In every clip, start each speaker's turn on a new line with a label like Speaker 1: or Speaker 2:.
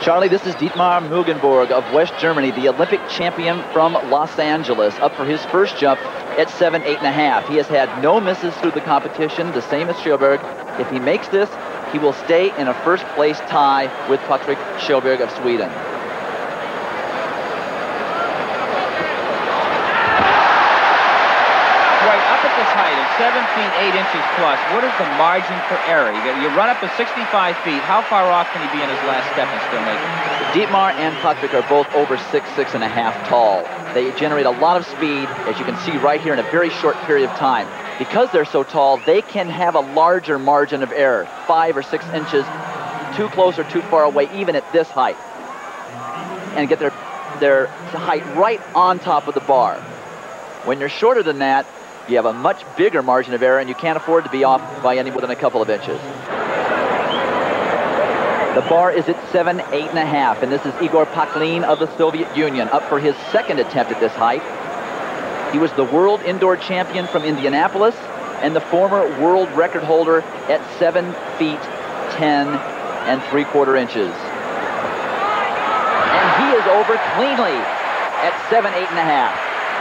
Speaker 1: Charlie, this is Dietmar Mögenburg of West Germany, the Olympic champion from Los Angeles, up for his first jump at 7'8½". He has had no misses through the competition, the same as Sjöberg. If he makes this, he will stay in a first-place tie with Patrik Sjöberg of Sweden.
Speaker 2: Height of 7 feet 8 inches plus. What is the margin for error? You run up to 65 feet. How far off can he be in his last step and still make it?
Speaker 1: Dietmar and Patrik are both over 6'6½" tall. They generate a lot of speed, as you can see right here, in a very short period of time. Because they're so tall, they can have a larger margin of error, 5 or 6 inches too close or too far away, even at this height, and get their height right on top of the bar. When you're shorter than that, you have a much bigger margin of error, and you can't afford to be off by any more than a couple of inches. The bar is at 7'8½", and this is Igor Paklin of the Soviet Union, up for his second attempt at this height. He was the world indoor champion from Indianapolis and the former world record holder at 7 feet 10 3/4 inches. And he is over cleanly at 7'8½".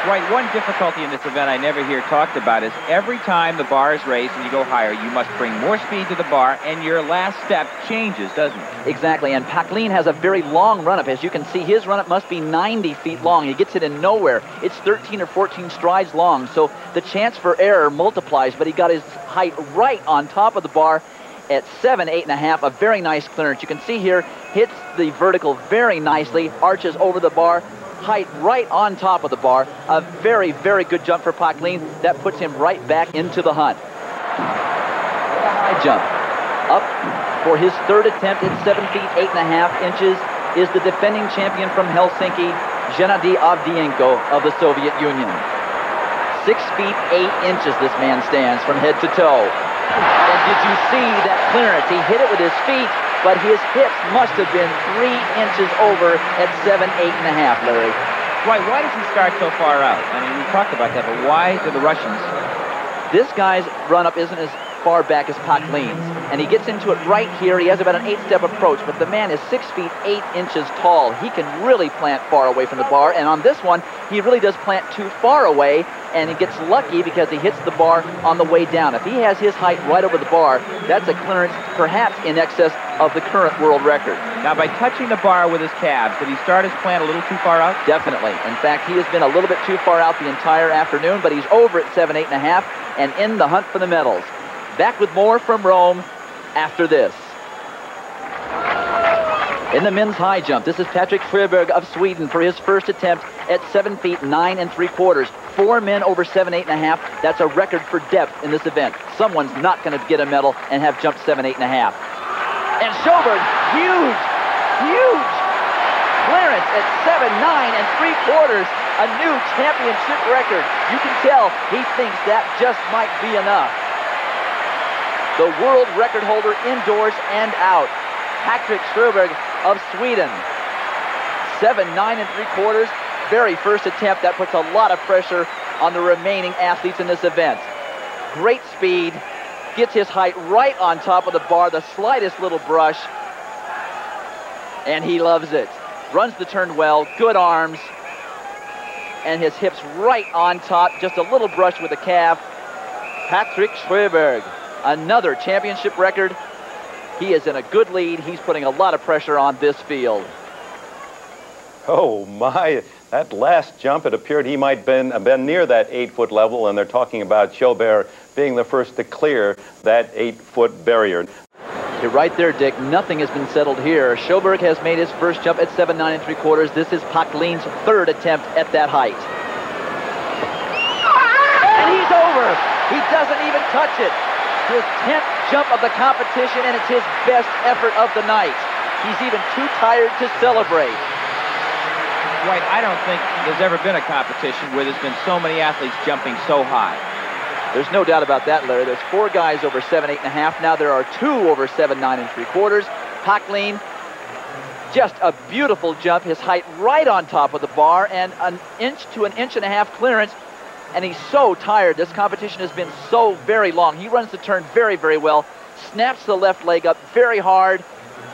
Speaker 2: Right, one difficulty in this event I never hear talked about is every time the bar is raised and you go higher, you must bring more speed to the bar, and your last step changes, doesn't it?
Speaker 1: Exactly, and Paklin has a very long run-up. As you can see, his run-up must be 90 feet long. He gets it in nowhere. It's 13 or 14 strides long, so the chance for error multiplies, but he got his height right on top of the bar at 7'8½", a very nice clearance. You can see here, hits the vertical very nicely, arches over the bar, height right on top of the bar. A very, very good jump for Paklin. That puts him right back into the hunt. High jump. Up for his third attempt at 7 feet 8.5 inches is the defending champion from Helsinki, Hennadiy Avdyeyenko of the Soviet Union. 6 feet 8 inches this man stands from head to toe. And did you see that clearance? He hit it with his feet, but his hips must have been 3 inches over at 7'8½", Larry.
Speaker 2: Why does he start so far out? I mean, we talked about that, but why do the Russians?
Speaker 1: This guy's run-up isn't as far back as Paklin's, and he gets into it right here. He has about an 8-step approach, but the man is 6 feet 8 inches tall. He can really plant far away from the bar, and on this one, he really does plant too far away, and he gets lucky because he hits the bar on the way down. If he has his height right over the bar, that's a clearance perhaps in excess of the current world record.
Speaker 2: Now, by touching the bar with his calves, did he start his plant a little too far out?
Speaker 1: Definitely. In fact, he has been a little bit too far out the entire afternoon, but he's over at 7'8½" and in the hunt for the medals. Back with more from Rome after this. In the men's high jump, this is Patrik Sjöberg of Sweden for his first attempt at 7 feet 9 3/4. 4 men over 7'8½". That's a record for depth in this event. Someone's not going to get a medal and have jumped 7'8½". And Sjöberg, huge clearance at 7'9 3/4. A new championship record. You can tell he thinks that just might be enough. The world record holder indoors and out, Patrik Sjöberg of Sweden. 7'9 3/4, very first attempt. That puts a lot of pressure on the remaining athletes in this event. Great speed, gets his height right on top of the bar, the slightest little brush, and he loves it. Runs the turn well, good arms, and his hips right on top, just a little brush with the calf. Patrik Sjöberg. Another championship record. He is in a good lead. He's putting a lot of pressure on this field.
Speaker 3: Oh my, that last jump, it appeared he might have been near that 8-foot level, and they're talking about Sjöberg being the first to clear that 8-foot barrier.
Speaker 1: You're right there, Dick. Nothing has been settled here. Sjöberg has made his first jump at 7'9 3/4. This is Paklin's third attempt at that height. And he's over. He doesn't even touch it. His 10th jump of the competition, and it's his best effort of the night. He's even too tired to celebrate.
Speaker 2: Right, I don't think there's ever been a competition where there's been so many athletes jumping so high.
Speaker 1: There's no doubt about that, Larry. There's 4 guys over 7'8½". Now there are 2 over 7'9 3/4. Paklin, just a beautiful jump. His height right on top of the bar, and an inch to an inch and a half clearance. And he's so tired. This competition has been so very long. He runs the turn very, very well. Snaps the left leg up very hard.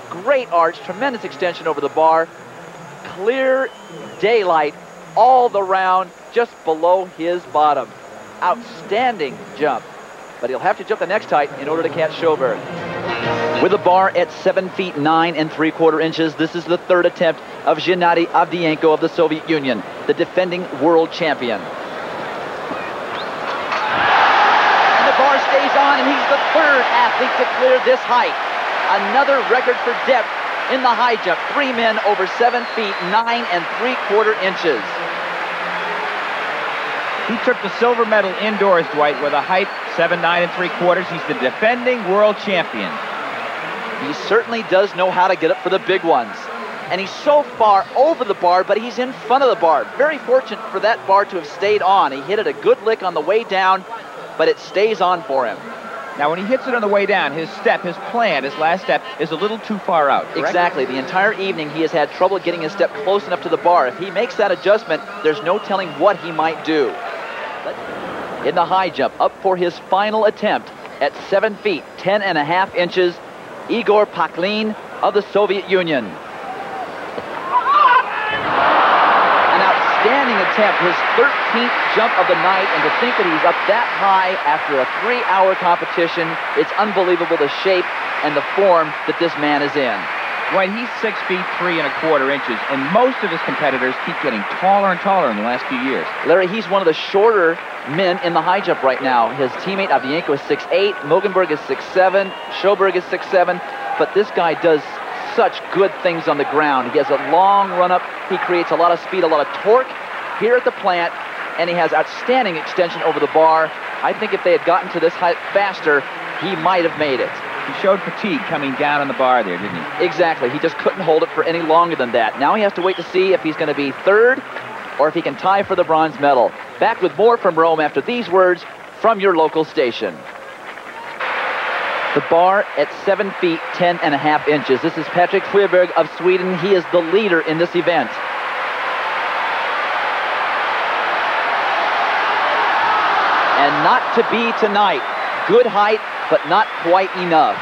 Speaker 1: Great arch, tremendous extension over the bar. Clear daylight all the round, just below his bottom. Outstanding jump. But he'll have to jump the next height in order to catch Sjöberg. With a bar at 7 feet 9 3/4 inches, this is the third attempt of Hennadiy Avdyeyenko of the Soviet Union, the defending world champion. And the bar stays on, and he's the third athlete to clear this height. Another record for depth in the high jump. 3 men over 7 feet 9 3/4 inches.
Speaker 2: He took the silver medal indoors, Dwight, with a height 7, 9 3/4. He's the defending world champion.
Speaker 1: He certainly does know how to get up for the big ones. And he's so far over the bar, but he's in front of the bar. Very fortunate for that bar to have stayed on. He hit it a good lick on the way down, but it stays on for him.
Speaker 2: Now, when he hits it on the way down, his step, his plan, his last step, is a little too far out, correct?
Speaker 1: Exactly. The entire evening, he has had trouble getting his step close enough to the bar. If he makes that adjustment, there's no telling what he might do. In the high jump, up for his final attempt at 7 feet 10 1/2 inches, Igor Paklin of the Soviet Union. An outstanding attempt, his 13th jump of the night, and to think that he's up that high after a 3-hour competition, it's unbelievable the shape and the form that this man is in.
Speaker 2: Right, he's 6 feet 3 1/4 inches, and most of his competitors keep getting taller and taller in the last few years.
Speaker 1: Larry, he's one of the shorter men in the high jump right now. His teammate Avdyeyenko is 6'8", Mögenburg is 6'7", Sjöberg is 6'7", but this guy does such good things on the ground. He has a long run-up, he creates a lot of speed, a lot of torque here at the plant, and he has outstanding extension over the bar. I think if they had gotten to this height faster, he might have made it.
Speaker 2: He showed fatigue coming down on the bar there, didn't he?
Speaker 1: Exactly. He just couldn't hold it for any longer than that. Now he has to wait to see if he's going to be third or if he can tie for the bronze medal. Back with more from Rome after these words from your local station. The bar at 7 feet 10 1/2 inches. This is Patrik Sjöberg of Sweden. He is the leader in this event. And not to be tonight. Good height, but not quite enough.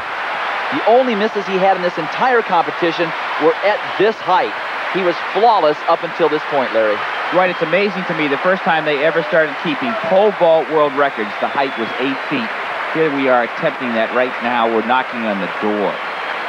Speaker 1: The only misses he had in this entire competition were at this height. He was flawless up until this point, Larry.
Speaker 2: Right, it's amazing to me, the first time they ever started keeping pole vault world records, the height was 8 feet. Here we are attempting that right now. We're knocking on the door.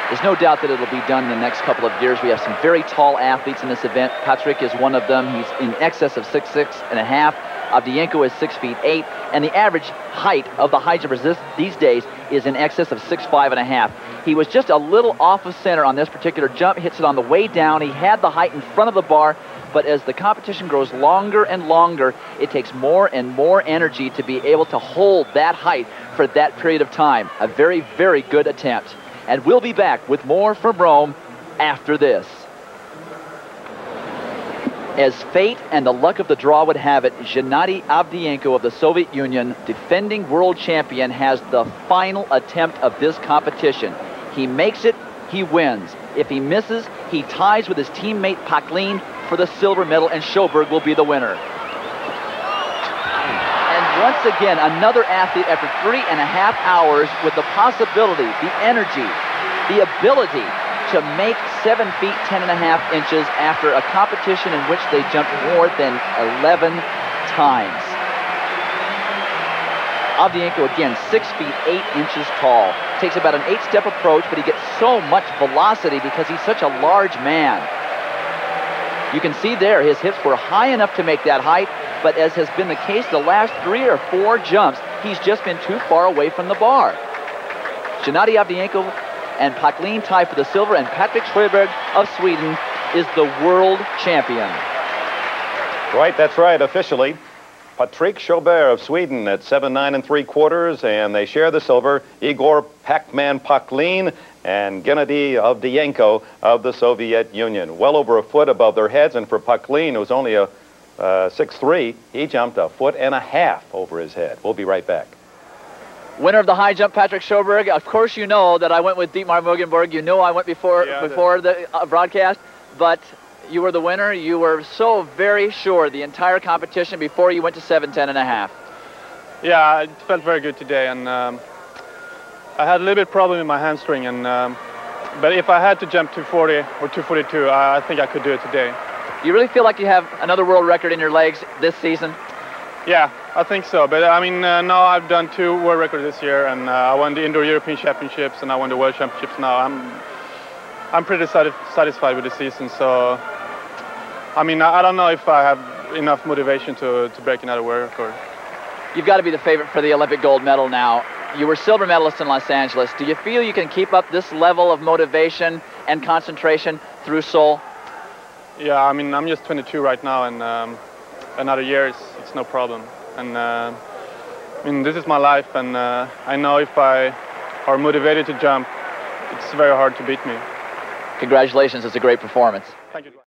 Speaker 1: There's no doubt that it'll be done in the next couple of years. We have some very tall athletes in this event. Patrik is one of them. He's in excess of 6'6 1/2". Avdyeyenko is 6 feet 8, and the average height of the high jumpers these days is in excess of 6'5 1/2". He was just a little off of center on this particular jump, hits it on the way down. He had the height in front of the bar, but as the competition grows longer and longer, it takes more and more energy to be able to hold that height for that period of time. A very, very good attempt. And we'll be back with more from Rome after this. As fate and the luck of the draw would have it, Hennadiy Avdyeyenko of the Soviet Union, defending world champion, has the final attempt of this competition. He makes it, he wins. If he misses, he ties with his teammate Paklin for the silver medal, and Sjöberg will be the winner. And once again, another athlete after 3.5 hours with the possibility, the energy, the ability to make 7 feet 10 1/2 inches after a competition in which they jumped more than 11 times. Avdyeyenko again, 6 feet 8 inches tall. Takes about an 8-step approach, but he gets so much velocity because he's such a large man. You can see there, his hips were high enough to make that height, but as has been the case the last 3 or 4 jumps, he's just been too far away from the bar. Hennadiy Avdyeyenko and Paklin tie for the silver, and Patrik Sjöberg of Sweden is the world champion.
Speaker 3: Right, that's right, officially. Patrik Sjöberg of Sweden at 7'9 3/4", and they share the silver. Igor Paklin and GENNADI Avdyeyenko of the Soviet Union. Well over a foot above their heads, and for Paklin, who's only a 6'3", he jumped 1.5 feet over his head. We'll be right back.
Speaker 1: Winner of the high jump, Patrik Sjöberg. Of course, you know that I went with Dietmar Mögenburg. You know I went before the broadcast, but you were the winner. You were so very sure the entire competition before you went to 7'10 1/2".
Speaker 4: Yeah, it felt very good today, and I had a little bit problem in my hamstring, and But if I had to jump 240 or 242, I think I could do it today.
Speaker 1: You really feel like you have another world record in your legs this season?
Speaker 4: Yeah, I think so. But I mean, now I've done 2 world records this year, and I won the Indoor European Championships, and I won the World Championships now. I'm pretty satisfied with the season. So, I mean, I don't know if I have enough motivation to break another world record.
Speaker 1: You've got to be the favorite for the Olympic gold medal now. You were silver medalist in Los Angeles. Do you feel you can keep up this level of motivation and concentration through Seoul?
Speaker 4: Yeah, I mean, I'm just 22 right now, and another year it's no problem. And I mean, this is my life, and I know if I are motivated to jump, it's very hard to beat me.
Speaker 1: Congratulations, it's a great performance.
Speaker 4: Thank you.